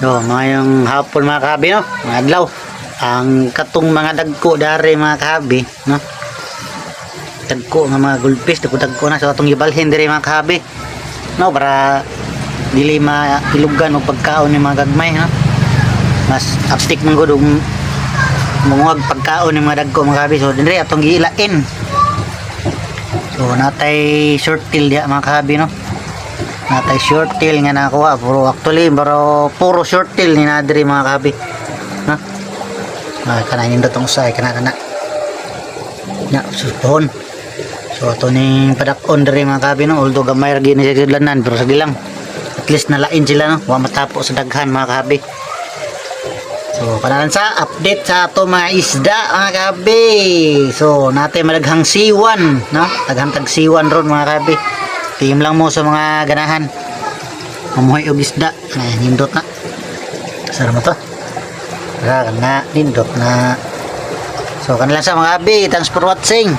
So, mayong hapon mga kahabi, no? Mga adlaw. Ang katong mga dagko dari mga kahabi, no? Dagko nga mga goldfish, dagko na. So, atong ibalhin diri mga kahabi. No, para dili mailugan o pagkaon ni mga gagmay, no? Mas aptik man gud og mungag pagkaon ni mga dagko mga kahabi. So, diri atong giilain. So, natay short tail dia mga kahabi, no? Natay short tail nga nakuha, puro short tail ni nadiri mga kahabi, no? Kanain nindot ang usay kana na supohon. So ato ning padakon diri mga kahabi, no? Although gamay ra gyud ni sa kidlanan, pero sige lang, at least nalain sila, no? Wa matapo sa daghan mga kahabi. So panalan sa update sa ato mga isda mga kahabi. So natay madaghang C1, no? Tag C1 ron mga kahabi. Team lang mo sa mga ganahan mamuhay og isda na nindot na sara mo to na nindot na. So kanila sa mga abi, thanks for watching.